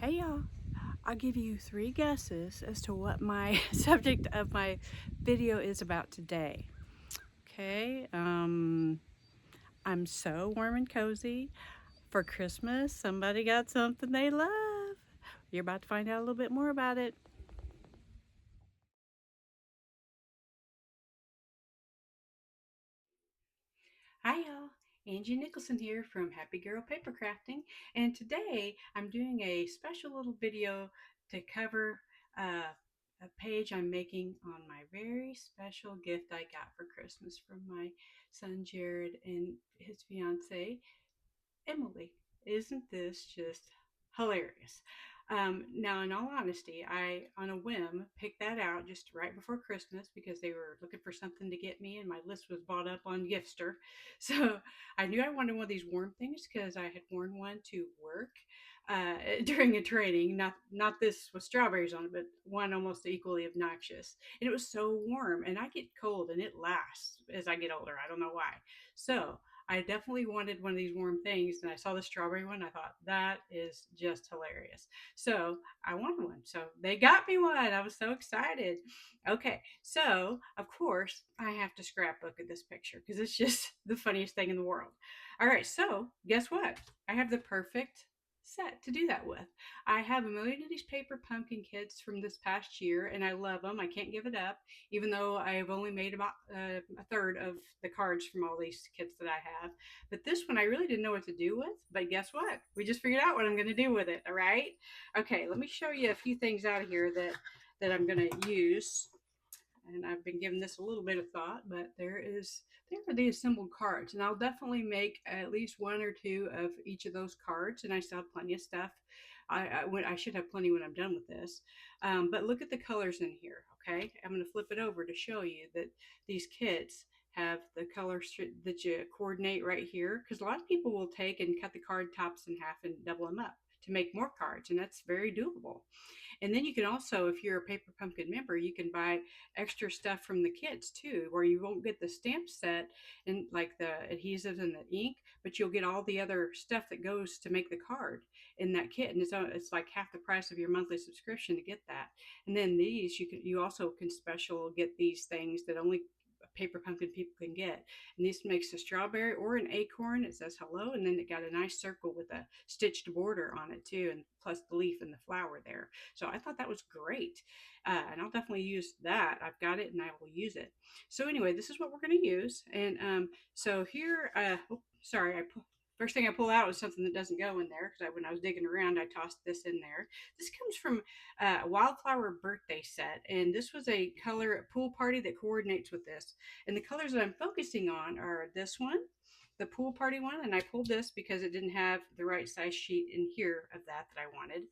Hey y'all, I'll give you 3 guesses as to what my subject of my video is about today. Okay, I'm so warm and cozy. For Christmas, somebody got something they love. You're about to find out a little bit more about it. Hi y'all, Angie Nicholson here from Happy Girl Paper Crafting, and today I'm doing a special little video to cover a page I'm making on my very special gift I got for Christmas from my son Jared and his fiance Emily. Isn't this just hilarious? Now, in all honesty, I, on a whim, picked that out just right before Christmas because they were looking for something to get me, and my list was bought up on Giftster. So I knew I wanted one of these warm things because I had worn one to work during a training. Not this with strawberries on it, but one almost equally obnoxious. And it was so warm, and I get cold, and it lasts as I get older. I don't know why. So I definitely wanted one of these warm things, and I saw the strawberry one. I thought that is just hilarious. So I wanted one. So they got me one. I was so excited. Okay, so of course I have to scrapbook at this picture because it's just the funniest thing in the world. All right, so guess what? I have the perfect set to do that with. I have a million of these paper pumpkin kits from this past year, and I love them. I can't give it up, even though I've only made about a third of the cards from all these kits that I have. But this one I really didn't know what to do with. But guess what? We just figured out what I'm going to do with it. All right. Okay. Let me show you a few things out of here that I'm going to use. And I've been giving this a little bit of thought, but there are the assembled cards, and I'll definitely make at least one or two of each of those cards. And I still have plenty of stuff. I should have plenty when I'm done with this. But look at the colors in here. Okay, I'm going to flip it over to show you that these kits have the colors that you coordinate right here, because a lot of people will take and cut the card tops in half and double them up to make more cards, and that's very doable. And then you can also, if you're a Paper Pumpkin member, you can buy extra stuff from the kits too, where you won't get the stamp set and like the adhesives and the ink, but you'll get all the other stuff that goes to make the card in that kit. And it's like half the price of your monthly subscription to get that. And then these, you also can special get these things that only paper pumpkin people can get. And this makes a strawberry or an acorn. It says hello, and then it got a nice circle with a stitched border on it too, and plus the leaf and the flower there. So I thought that was great. And I'll definitely use that. I've got it and I will use it. So anyway, this is what we're going to use. And so here, sorry, first thing I pull out is something that doesn't go in there because when I was digging around, I tossed this in there. This comes from a Wildflower birthday set, and this was a color pool party that coordinates with this. And the colors that I'm focusing on are this one, the pool party one, and I pulled this because it didn't have the right size sheet in here of that I wanted.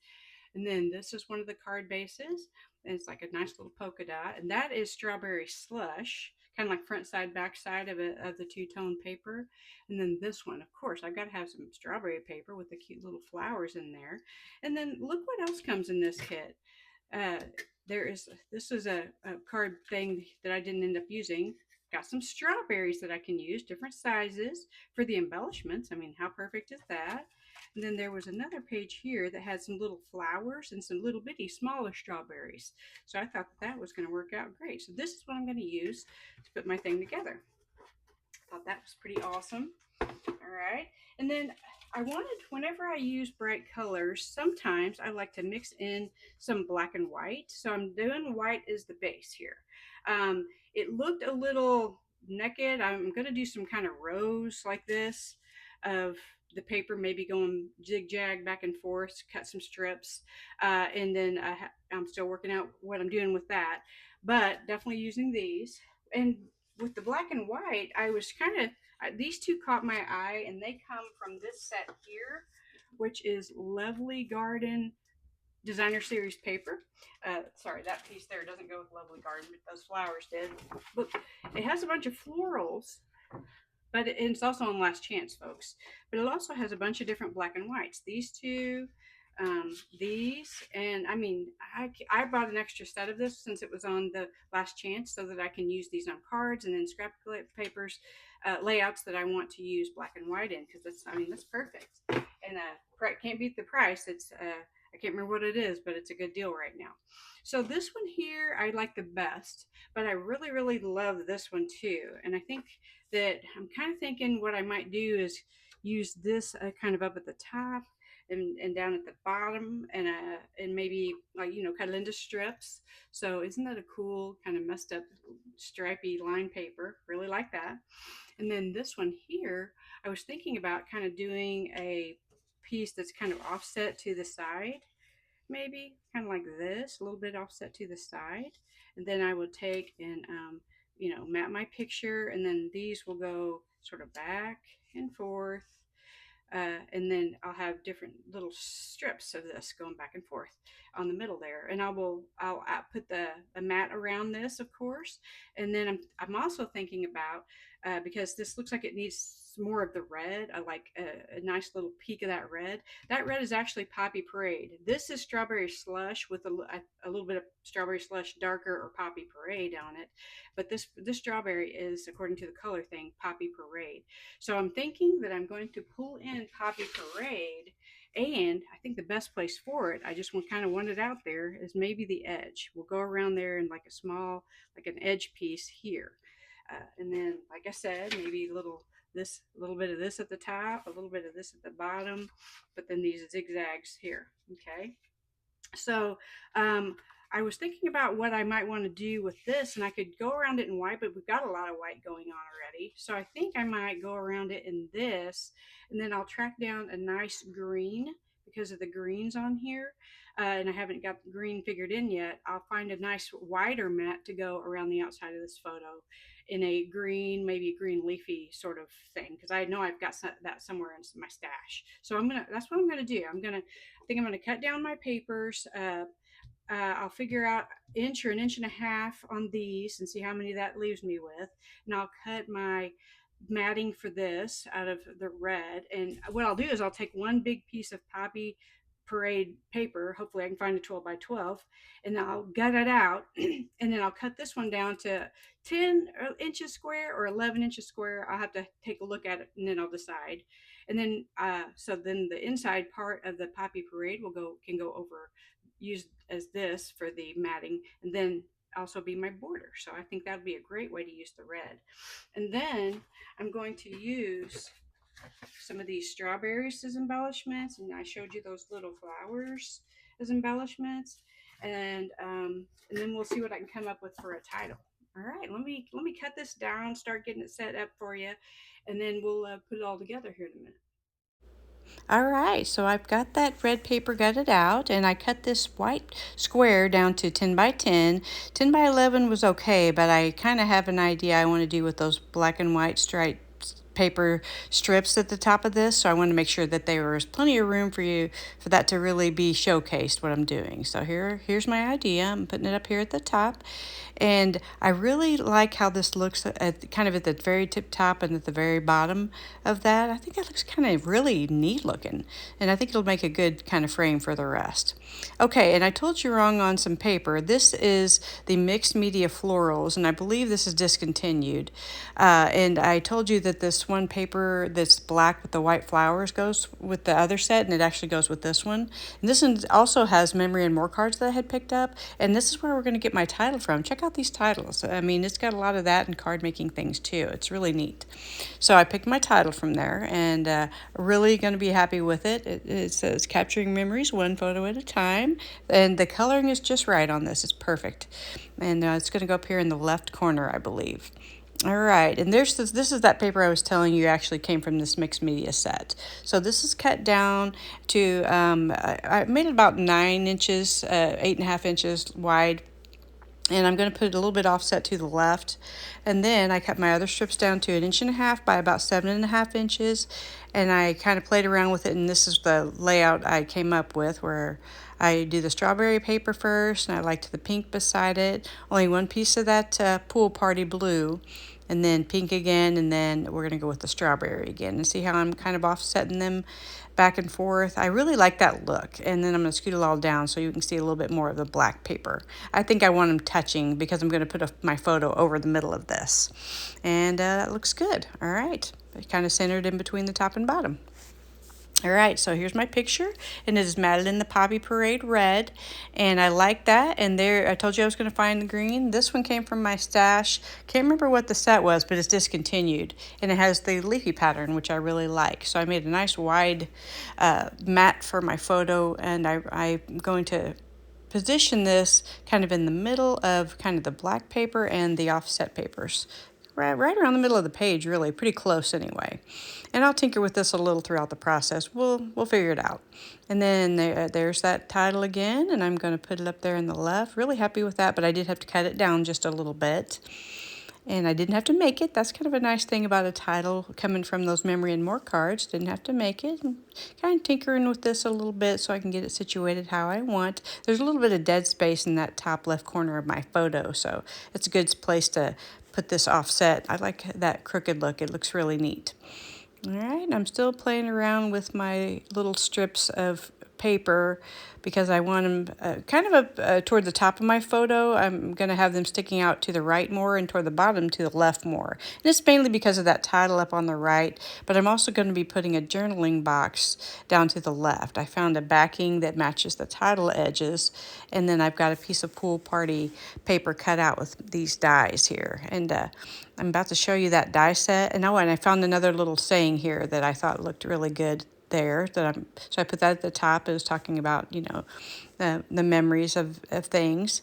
And then this is one of the card bases, and it's like a nice little polka dot, and that is strawberry slush, kind of like front side, back side of the two-tone paper. And then this one, of course, I've got to have some strawberry paper with the cute little flowers in there. And then look what else comes in this kit. Uh, this is a card thing that I didn't end up using. Got some strawberries that I can use, different sizes for the embellishments. I mean, how perfect is that? And then there was another page here that had some little flowers and some little bitty smaller strawberries. So I thought that was going to work out great. So this is what I'm going to use to put my thing together. I thought that was pretty awesome. All right. And then I wanted, whenever I use bright colors, sometimes I like to mix in some black and white. So I'm doing white as the base here. It looked a little naked. I'm going to do some kind of rows like this of the paper, maybe going zigzag back and forth, cut some strips. And then I'm still working out what I'm doing with that, but definitely using these. And with the black and white, I was kind of, these two caught my eye, and they come from this set here, which is Lovely Garden Designer Series paper. Sorry, that piece there doesn't go with Lovely Garden, but those flowers did. Look, it has a bunch of florals, but it's also on Last Chance, folks. But it also has a bunch of different black and whites. These two, these, and I mean, I bought an extra set of this since it was on the Last Chance, so that I can use these on cards and then scrapbook papers, layouts that I want to use black and white in, because that's, I mean, that's perfect. And can't beat the price. It's I can't remember what it is, but it's a good deal right now. So this one here I like the best, but I really, really love this one too. And I think that I'm kind of thinking what I might do is use this kind of up at the top and down at the bottom, and maybe, like, cut it into strips. So isn't that a cool kind of messed up stripy line paper? Really like that. And then this one here, I was thinking about kind of doing a piece that's kind of offset to the side, maybe kind of like this, a little bit offset to the side. And then I will take and, map my picture, and then these will go sort of back and forth, and then I'll have different little strips of this going back and forth on the middle there, and I'll put the mat around this, of course. And then I'm also thinking about, because this looks like it needs more of the red. I like a nice little peak of that red. That red is actually Poppy Parade. This is Strawberry Slush with a little bit of Strawberry Slush darker or Poppy Parade on it. But this strawberry is, according to the color thing, Poppy Parade. So I'm thinking that I'm going to pull in Poppy Parade, and I think the best place for it, I just kind of want it out there, is maybe the edge. We'll go around there in like a small, like an edge piece here. And then, like I said, maybe a little bit of this at the top, a little bit of this at the bottom, but then these zigzags here. Okay. So I was thinking about what I might want to do with this, and I could go around it in white, but we've got a lot of white going on already. So I think I might go around it in this, and then I'll track down a nice green because of the greens on here. And I haven't got the green figured in yet. I'll find a nice wider mat to go around the outside of this photo in a green, maybe a green leafy sort of thing, because I know I've got that somewhere in my stash. So that's what I'm gonna do. I think I'm gonna cut down my papers. I'll figure out inch or an inch and a half on these and see how many that leaves me with. And I'll cut my matting for this out of the red. And what I'll do is I'll take one big piece of Poppy Parade paper. Hopefully I can find a 12 by 12, and I'll gut it out. And then I'll cut this one down to 10 inches square or 11 inches square. I'll have to take a look at it, and then I'll decide. And then, so then the inside part of the Poppy Parade can go over, used as this for the matting, and then also be my border. So I think that would be a great way to use the red. And then I'm going to use some of these strawberries as embellishments, and I showed you those little flowers as embellishments. And then we'll see what I can come up with for a title. All right, let me cut this down, start getting it set up for you, and then we'll put it all together here in a minute. All right, so I've got that red paper gutted out, and I cut this white square down to 10 by 10. 10 by 11 was okay, but I kind of have an idea I want to do with those black and white striped paper strips at the top of this, so I want to make sure that there was plenty of room for that to really be showcased what I'm doing. So here's my idea. I'm putting it up here at the top, and I really like how this looks at kind of at the very tip top and at the very bottom of that. I think that looks kind of really neat looking, and I think it'll make a good kind of frame for the rest. Okay, and I told you wrong on some paper. This is the mixed media florals, and I believe this is discontinued. And I told you that this one paper that's black with the white flowers goes with the other set, and it actually goes with this one. And this one also has memory and more cards that I had picked up, and this is where we're going to get my title from. Check out these titles. I mean, it's got a lot of that and card making things too. It's really neat. So I picked my title from there, and really going to be happy with it. It says capturing memories one photo at a time, and the coloring is just right on this. It's perfect. And it's going to go up here in the left corner, I believe. All right, and this is that paper I was telling you actually came from this mixed media set. So this is cut down to, I made it about 9 inches, 8.5 inches wide. And I'm going to put it a little bit offset to the left. And then I cut my other strips down to 1.5 inches by about 7.5 inches. And I kind of played around with it. And this is the layout I came up with, where I do the strawberry paper first, and I liked the pink beside it. Only one piece of that pool party blue, and then pink again, and then we're going to go with the strawberry again. And see how I'm kind of offsetting them back and forth? I really like that look. And then I'm going to scoot it all down so you can see a little bit more of the black paper. I think I want them touching because I'm going to put my photo over the middle of this. And that looks good. All right. Kind of centered in between the top and bottom. All right, so here's my picture, and it is Madeline the Poppy Parade red, and I like that. And there, I told you I was going to find the green. This one came from my stash. Can't remember what the set was, but it's discontinued, and it has the leafy pattern, which I really like. So I made a nice wide mat for my photo, and I'm going to position this kind of in the middle of kind of the black paper and the offset papers. Right around the middle of the page, really, pretty close anyway. And I'll tinker with this a little throughout the process. We'll figure it out. And then there's that title again, and I'm going to put it up there in the left. Really happy with that, but I did have to cut it down just a little bit. And I didn't have to make it. That's kind of a nice thing about a title coming from those Memory and More cards. Didn't have to make it. And kind of tinkering with this a little bit so I can get it situated how I want. There's a little bit of dead space in that top left corner of my photo, so it's a good place to put this offset. I like that crooked look. It looks really neat. All right, I'm still playing around with my little strips of paper because I want them kind of toward the top of my photo. I'm going to have them sticking out to the right more and toward the bottom to the left more. And it's mainly because of that title up on the right, but I'm also going to be putting a journaling box down to the left. I found a backing that matches the title edges, and then I've got a piece of pool party paper cut out with these dies here. And I'm about to show you that die set. And I found another little saying here that I thought looked really good there. So I put that at the top. It was talking about, the memories of things.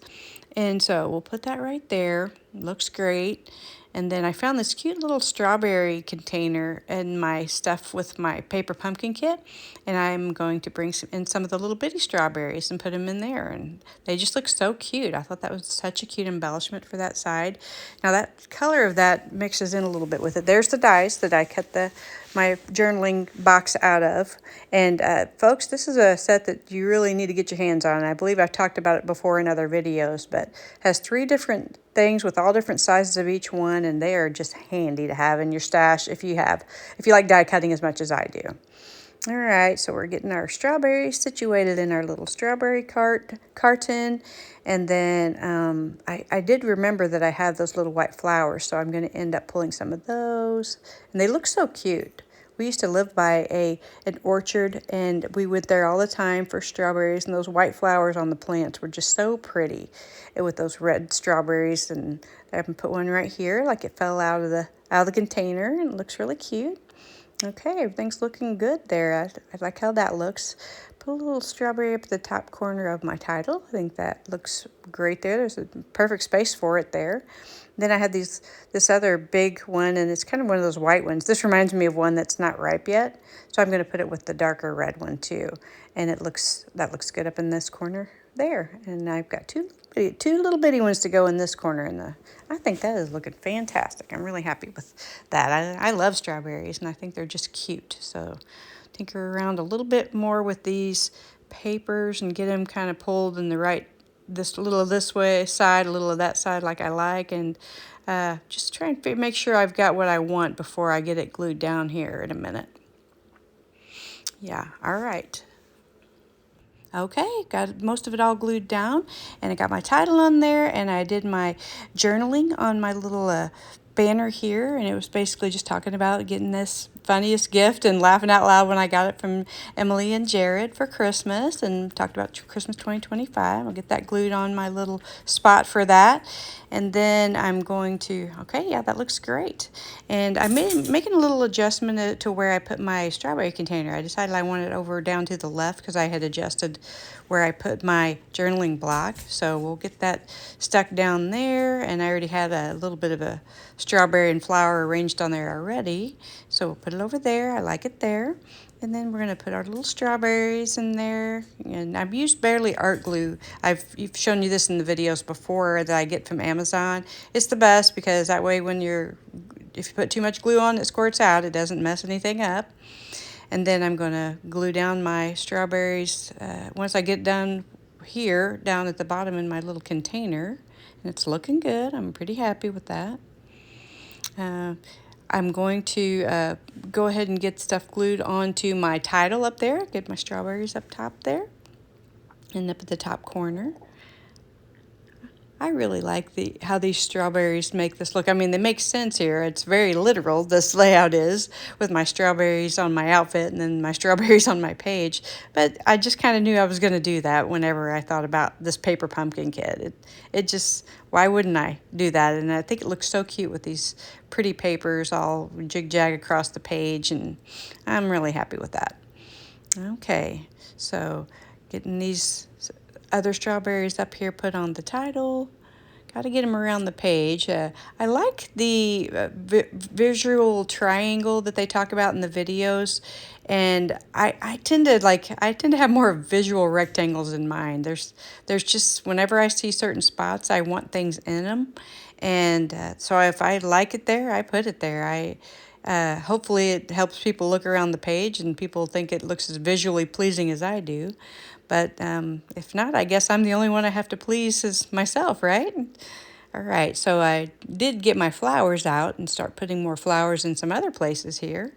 And so we'll put that right there. Looks great. And then I found this cute little strawberry container in my stuff with my paper pumpkin kit. And I'm going to bring in some of the little bitty strawberries and put them in there. And they just look so cute. I thought that was such a cute embellishment for that side. Now that color of that mixes in a little bit with it. There's the dies that I cut my journaling box out of. And folks, this is a set that you really need to get your hands on. I believe I've talked about it before in other videos, but has 3 different things with all different sizes of each one, and they are just handy to have in your stash if you like die cutting as much as I do. All right, so we're getting our strawberries situated in our little strawberry carton. And then I did remember that I have those little white flowers, so I'm going to end up pulling some of those. And they look so cute. We used to live by an orchard, and we went there all the time for strawberries, and those white flowers on the plants were just so pretty. And with those red strawberries, and I can put one right here, like it fell out of the container, and it looks really cute. Okay, everything's looking good there. I like how that looks. Put a little strawberry up at the top corner of my title. I think that looks great there. There's a perfect space for it there. Then I had this other big one, and it's kind of one of those white ones. This reminds me of one that's not ripe yet, so I'm going to put it with the darker red one too. And that looks good up in this corner there. And I've got two little bitty ones to go in this corner, and I think that is looking fantastic. I'm really happy with that. I love strawberries, and I think they're just cute. So tinker around a little bit more with these papers and get them kind of pulled in the right, this little of this way side, a little of that side like I like, and just try and make sure I've got what I want before I get it glued down here in a minute. Yeah, all right. Okay, got most of it all glued down, and I got my title on there, and I did my journaling on my little banner here, and it was basically just talking about getting this funniest gift and laughing out loud when I got it from Emily and Jared for Christmas, and talked about Christmas 2025. I'll get that glued on my little spot for that. And then I'm going to, okay, yeah, that looks great. And I'm making a little adjustment to where I put my strawberry container. I decided I wanted it over down to the left because I had adjusted where I put my journaling block. So we'll get that stuck down there. And I already had a little bit of a strawberry and flower arranged on there already. So we'll put it over there. I like it there. And then we're going to put our little strawberries in there. And I've used Barely Art Glue. I've shown you this in the videos before that I get from Amazon. It's the best because that way if you put too much glue on, it squirts out. It doesn't mess anything up. And then I'm going to glue down my strawberries once I get done here, down at the bottom in my little container. And it's looking good. I'm pretty happy with that. I'm going to go ahead and get stuff glued onto my title up there. Get my strawberries up top there and up at the top corner. I really like how these strawberries make this look. I mean, they make sense here. It's very literal, this layout is, with my strawberries on my outfit and then my strawberries on my page. But I just kind of knew I was going to do that whenever I thought about this paper pumpkin kit. It just, why wouldn't I do that? And I think it looks so cute with these pretty papers all jig-jag across the page, and I'm really happy with that. Okay, so getting these other strawberries up here put on the title. Got to get them around the page. I like the visual triangle that they talk about in the videos, and I tend to have more visual rectangles in mind. There's just whenever I see certain spots, I want things in them, and so if I like it there, I put it there. Hopefully it helps people look around the page and people think it looks as visually pleasing as I do. But if not, I guess I'm the only one I have to please as myself, right? All right, so I did get my flowers out and start putting more flowers in some other places here.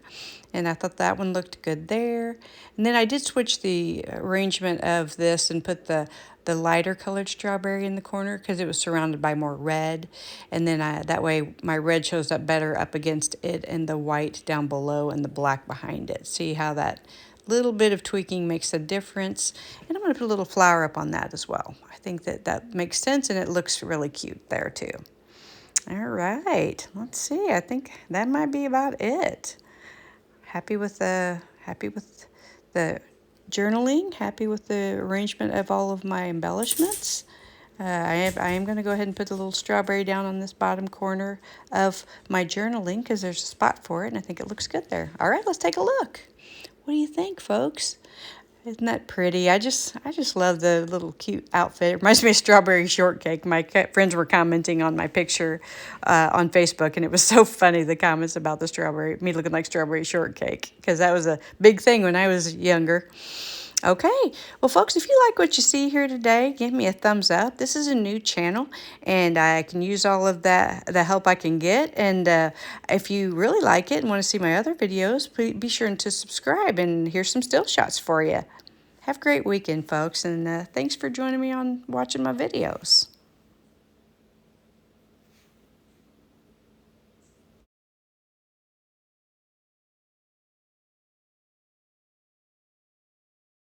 And I thought that one looked good there. And then I did switch the arrangement of this and put the lighter colored strawberry in the corner because it was surrounded by more red. And then that way my red shows up better up against it and the white down below and the black behind it. See how that little bit of tweaking makes a difference. And I'm going to put a little flower up on that as well. I think that makes sense and it looks really cute there too. All right, let's see. I think that might be about it. Happy with the journaling. Happy with the arrangement of all of my embellishments. I am going to go ahead and put the little strawberry down on this bottom corner of my journaling because there's a spot for it, and I think it looks good there. All right, let's take a look. What do you think, folks? Isn't that pretty? I just love the little cute outfit. It reminds me of Strawberry Shortcake. My friends were commenting on my picture on Facebook, and it was so funny, the comments about me looking like Strawberry Shortcake, because that was a big thing when I was younger. Okay, well, folks, if you like what you see here today, give me a thumbs up. This is a new channel, and I can use all of the help I can get. And if you really like it and want to see my other videos, please be sure to subscribe. And here's some still shots for you. Have a great weekend, folks, and thanks for joining me on watching my videos.